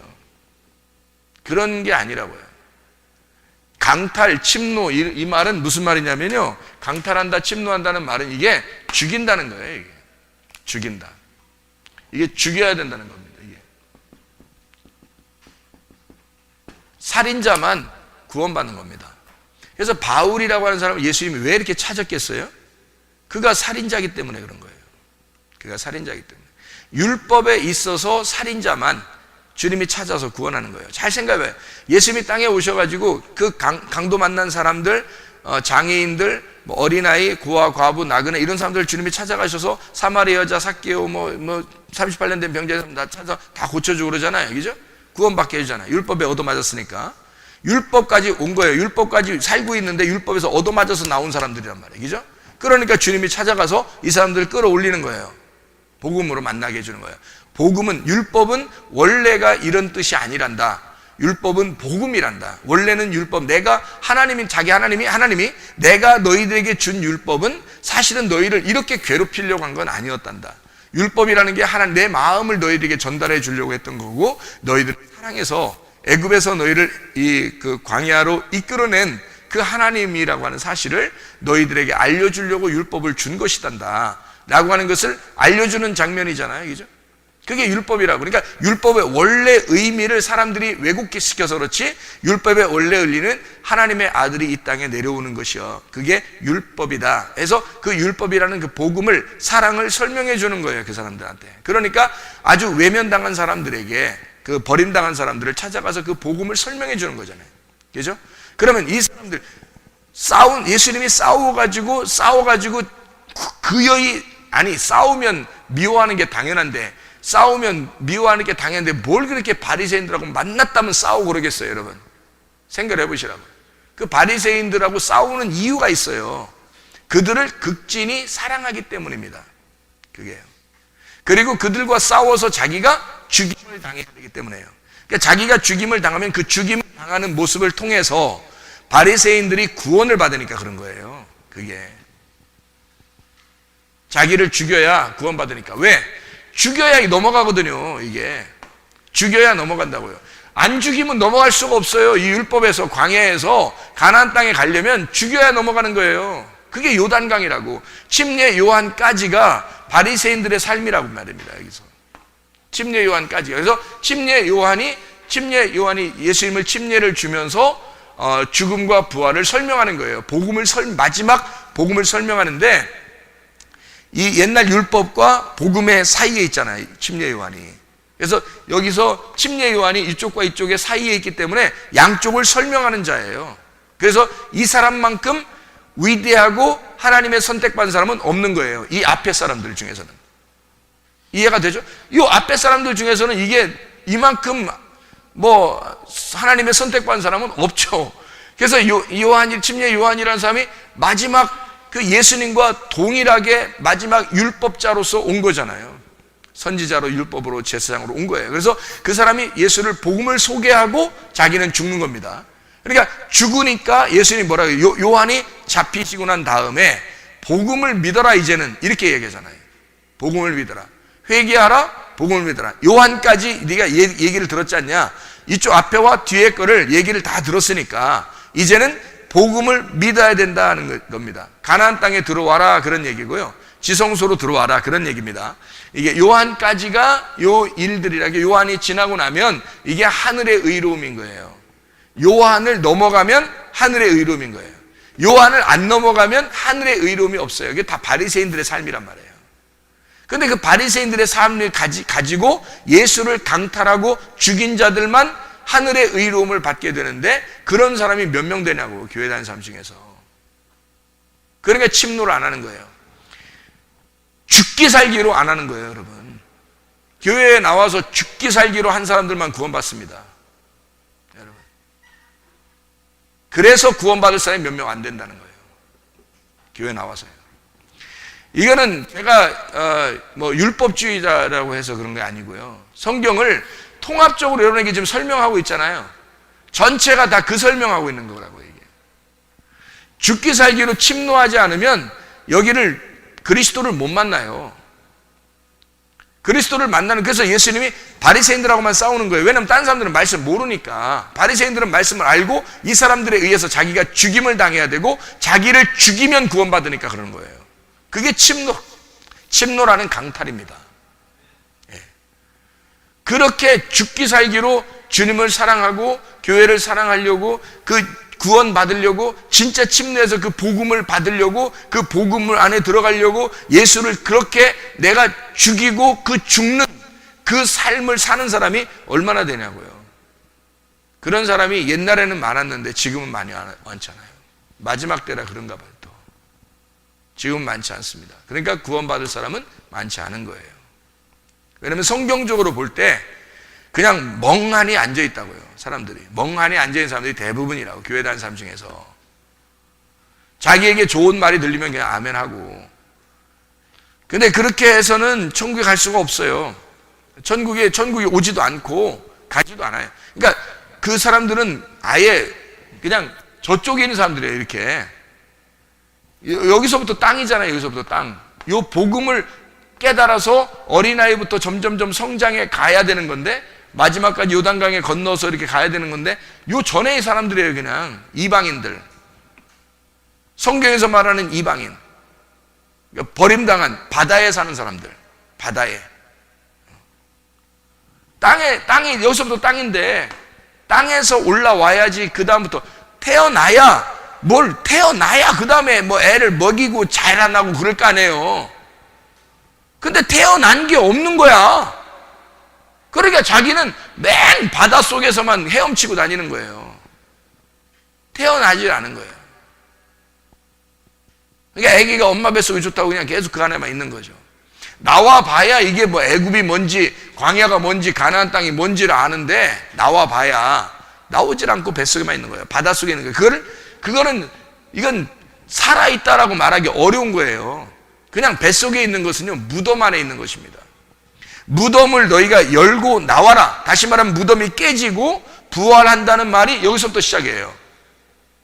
그런 게 아니라고요. 강탈, 침노, 이 말은 무슨 말이냐면요, 강탈한다, 침노한다는 말은 이게 죽인다는 거예요. 이게 죽인다. 이게 죽여야 된다는 겁니다. 이게 살인자만 구원받는 겁니다. 그래서 바울이라고 하는 사람은 예수님이 왜 이렇게 찾았겠어요? 그가 살인자이기 때문에 그런 거예요. 그가 살인자이기 때문에. 율법에 있어서 살인자만 주님이 찾아서 구원하는 거예요. 잘 생각해봐요. 예수님이 땅에 오셔가지고 그 강도 만난 사람들, 장애인들, 어린아이, 고아, 과부, 나그네 이런 사람들 주님이 찾아가셔서 사마리아 여자, 삭개오, 38년 된 병자들 다 찾아 다 고쳐주고 그러잖아요. 그죠? 구원받게 해주잖아요. 율법에 얻어맞았으니까. 율법까지 온 거예요. 율법까지 살고 있는데 율법에서 얻어맞아서 나온 사람들이란 말이에요. 그죠? 그러니까 주님이 찾아가서 이 사람들을 끌어올리는 거예요. 복음으로 만나게 해주는 거예요. 복음은, 율법은 원래가 이런 뜻이 아니란다. 율법은 복음이란다. 원래는 율법, 내가 하나님이 내가 너희들에게 준 율법은 사실은 너희를 이렇게 괴롭히려고 한 건 아니었단다. 율법이라는 게 내 마음을 너희들에게 전달해 주려고 했던 거고, 너희들을 사랑해서 애굽에서 너희를 그 광야로 이끌어낸 그 하나님이라고 하는 사실을 너희들에게 알려주려고 율법을 준 것이단다 라고 하는 것을 알려주는 장면이잖아요. 그죠? 그게 율법이라고. 그러니까 율법의 원래 의미를 사람들이 왜곡시켜서 그렇지, 율법의 원래 의미는 하나님의 아들이 이 땅에 내려오는 것이요, 그게 율법이다. 그래서 그 율법이라는 그 복음을, 사랑을 설명해 주는 거예요, 그 사람들한테. 그러니까 아주 외면당한 사람들에게, 그 버림당한 사람들을 찾아가서 그 복음을 설명해 주는 거잖아요. 그죠? 그러면 이 사람들 예수님이 싸워가지고 싸우면 미워하는 게 당연한데, 뭘 그렇게 바리새인들하고 만났다면 싸우고 그러겠어요, 여러분? 생각을 해보시라고. 그 바리새인들하고 싸우는 이유가 있어요. 그들을 극진히 사랑하기 때문입니다. 그게요. 그리고 그들과 싸워서 자기가 죽임을 당해야 되기 때문에요. 그러니까 자기가 죽임을 당하면 그 죽임을 당하는 모습을 통해서 바리새인들이 구원을 받으니까 그런 거예요. 그게 자기를 죽여야 구원받으니까. 왜? 죽여야 넘어가거든요. 이게 죽여야 넘어간다고요. 안 죽이면 넘어갈 수가 없어요. 이 율법에서, 광야에서 가나안 땅에 가려면 죽여야 넘어가는 거예요. 그게 요단강이라고. 침례 요한까지가 바리새인들의 삶이라고 말입니다. 여기서 침례 요한까지. 그래서 침례 요한이 예수님을 침례를 주면서 죽음과 부활을 설명하는 거예요. 마지막 복음을 설명하는데, 이 옛날 율법과 복음의 사이에 있잖아요, 침례 요한이. 그래서 여기서 침례 요한이 이쪽과 이쪽의 사이에 있기 때문에 양쪽을 설명하는 자예요. 그래서 이 사람만큼 위대하고 하나님의 선택받은 사람은 없는 거예요, 이 앞에 사람들 중에서는. 이해가 되죠? 이 앞에 사람들 중에서는 이게 이만큼 하나님의 선택받은 사람은 없죠. 그래서 침례 요한이라는 사람이 마지막 그 예수님과 동일하게 마지막 율법자로서 온 거잖아요. 선지자로, 율법으로, 제사장으로 온 거예요. 그래서 그 사람이 예수를, 복음을 소개하고 자기는 죽는 겁니다. 그러니까 죽으니까 예수님이 뭐라고 해요? 요한이 잡히시고 난 다음에 복음을 믿어라, 이제는. 이렇게 얘기하잖아요. 복음을 믿어라. 회개하라, 복음을 믿어라. 요한까지 네가 얘기를 들었지 않냐? 이쪽 앞에와 뒤에 거를 얘기를 다 들었으니까 이제는 복음을 믿어야 된다는 겁니다. 가나안 땅에 들어와라, 그런 얘기고요. 지성소로 들어와라, 그런 얘기입니다. 이게 요한까지가 요 일들이라게, 요한이 지나고 나면 이게 하늘의 의로움인 거예요. 요한을 넘어가면 하늘의 의로움인 거예요. 요한을 안 넘어가면 하늘의 의로움이 없어요. 이게 다 바리새인들의 삶이란 말이에요. 근데 그 바리새인들의 삶을 가지고 예수를 강탈하고 죽인 자들만 하늘의 의로움을 받게 되는데, 그런 사람이 몇 명 되냐고, 교회 다니는 사람 중에서. 그러니까 침노를 안 하는 거예요. 죽기 살기로 안 하는 거예요, 여러분. 교회에 나와서 죽기 살기로 한 사람들만 구원받습니다, 여러분. 그래서 구원받을 사람이 몇 명 안 된다는 거예요, 교회에 나와서요. 이거는 제가 율법주의자라고 해서 그런 게 아니고요. 성경을 통합적으로 여러분에게 지금 설명하고 있잖아요. 전체가 다 그 설명하고 있는 거라고 얘기해요. 죽기 살기로 침노하지 않으면 그리스도를 못 만나요. 그리스도를 만나는, 그래서 예수님이 바리새인들하고만 싸우는 거예요. 왜냐하면 다른 사람들은 말씀 모르니까. 바리새인들은 말씀을 알고 이 사람들에 의해서 자기가 죽임을 당해야 되고, 자기를 죽이면 구원받으니까 그러는 거예요. 그게 침노라는 강탈입니다. 그렇게 죽기 살기로 주님을 사랑하고 교회를 사랑하려고, 그 구원 받으려고, 진짜 침례해서 그 복음을 받으려고, 그 복음을 안에 들어가려고 예수를 그렇게 내가 죽이고 그 죽는 그 삶을 사는 사람이 얼마나 되냐고요. 그런 사람이 옛날에는 많았는데 지금은 많잖아요. 마지막 때라 그런가 봐요. 또 지금은 많지 않습니다. 그러니까 구원받을 사람은 많지 않은 거예요. 왜냐하면 성경적으로 볼 때 그냥 멍하니 앉아 있다고요. 사람들이 멍하니 앉아 있는 사람들이 대부분이라고, 교회 다니는 사람 중에서. 자기에게 좋은 말이 들리면 그냥 아멘하고. 근데 그렇게 해서는 천국에 갈 수가 없어요. 천국에 오지도 않고 가지도 않아요. 그러니까 그 사람들은 아예 그냥 저쪽에 있는 사람들이에요. 이렇게 여기서부터 땅이잖아요. 여기서부터 땅. 요 복음을 깨달아서 어린아이부터 점점점 성장해 가야 되는 건데, 마지막까지 요단강에 건너서 이렇게 가야 되는 건데, 요 전에의 사람들이에요. 그냥 이방인들, 성경에서 말하는 이방인, 그러니까 버림당한 바다에 사는 사람들. 바다에 땅이 여기서부터 땅인데, 땅에서 올라와야지 그 다음부터 태어나야 그 다음에 뭐 애를 먹이고 자라나고 그럴 거 아니에요. 근데 태어난 게 없는 거야. 그러니까 자기는 맨 바닷속에서만 헤엄치고 다니는 거예요. 태어나질 않은 거예요. 그러니까 애기가 엄마 뱃속에 좋다고 그냥 계속 그 안에만 있는 거죠. 나와 봐야 이게 뭐 애굽이 뭔지, 광야가 뭔지, 가나안 땅이 뭔지를 아는데, 나와 봐야 나오질 않고 뱃속에만 있는 거예요. 바닷속에 있는 거예요. 이건 살아있다라고 말하기 어려운 거예요. 그냥 뱃속에 있는 것은요, 무덤 안에 있는 것입니다. 무덤을 너희가 열고 나와라. 다시 말하면 무덤이 깨지고 부활한다는 말이 여기서부터 시작이에요.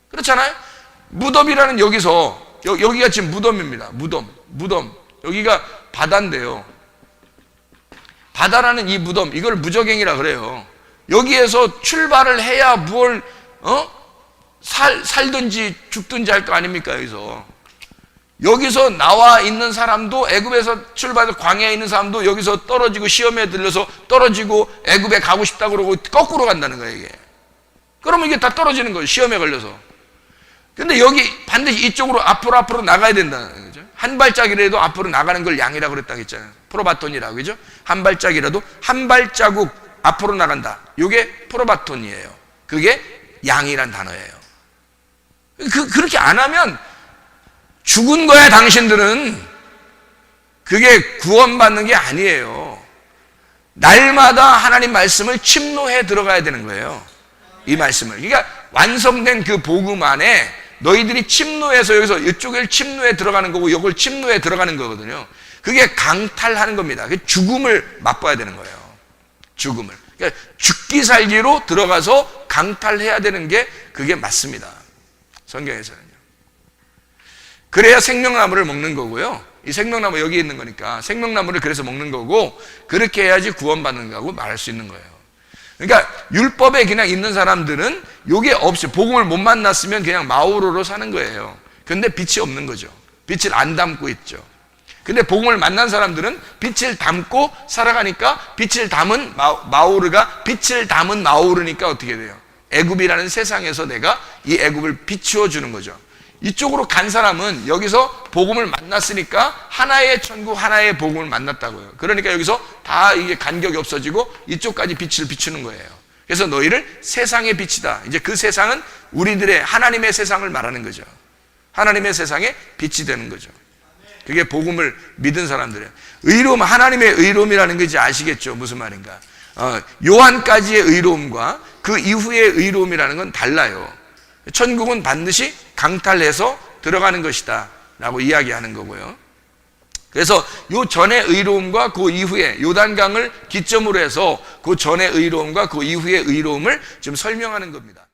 그렇잖아요? 무덤이라는 여기가 지금 무덤입니다. 무덤. 여기가 바다인데요. 바다라는 이 무덤, 이걸 무저갱이라 그래요. 여기에서 출발을 해야 살든지 죽든지 할 거 아닙니까? 여기서 나와 있는 사람도, 애굽에서 출발해서 광야에 있는 사람도 여기서 떨어지고, 시험에 들려서 떨어지고 애굽에 가고 싶다 그러고 거꾸로 간다는 거예요, 이게. 그러면 이게 다 떨어지는 거예요, 시험에 걸려서. 근데 여기 반드시 이쪽으로 앞으로 나가야 된다는 거죠. 한 발짝이라도 앞으로 나가는 걸 양이라고 그랬다고 했잖아요. 프로바톤이라고, 그죠? 한 발짝이라도 한 발자국 앞으로 나간다. 이게 프로바톤이에요. 그게 양이란 단어예요. 그렇게 안 하면 죽은 거야, 당신들은. 그게 구원받는 게 아니에요. 날마다 하나님 말씀을 침노해 들어가야 되는 거예요, 이 말씀을. 그러니까 완성된 그 복음 안에 너희들이 침노해서, 여기서 이쪽을 침노해 들어가는 거고 이걸 침노해 들어가는 거거든요. 그게 강탈하는 겁니다. 죽음을 맛봐야 되는 거예요. 죽음을. 그러니까 죽기 살기로 들어가서 강탈해야 되는 게 그게 맞습니다, 성경에서는요. 그래야 생명나무를 먹는 거고요. 이 생명나무 여기 있는 거니까 생명나무를 그래서 먹는 거고, 그렇게 해야지 구원받는 거라고 말할 수 있는 거예요. 그러니까 율법에 그냥 있는 사람들은 요게 없이, 복음을 못 만났으면 그냥 마오로로 사는 거예요. 근데 빛이 없는 거죠. 빛을 안 담고 있죠. 근데 복음을 만난 사람들은 빛을 담고 살아가니까, 빛을 담은 마오르가 빛을 담은 마오르니까 어떻게 돼요? 애굽이라는 세상에서 내가 이 애굽을 비추어 주는 거죠. 이쪽으로 간 사람은 여기서 복음을 만났으니까 하나의 천국, 하나의 복음을 만났다고요. 그러니까 여기서 다 이게 간격이 없어지고 이쪽까지 빛을 비추는 거예요. 그래서 너희를 세상의 빛이다. 이제 그 세상은 우리들의 하나님의 세상을 말하는 거죠. 하나님의 세상에 빛이 되는 거죠. 그게 복음을 믿은 사람들이에요. 의로움, 하나님의 의로움이라는 게 이제 아시겠죠? 무슨 말인가? 요한까지의 의로움과 그 이후의 의로움이라는 건 달라요. 천국은 반드시 강탈해서 들어가는 것이다 라고 이야기하는 거고요. 그래서 요 전의 의로움과 그 이후에 요단강을 기점으로 해서 그 전의 의로움과 그 이후의 의로움을 지금 설명하는 겁니다.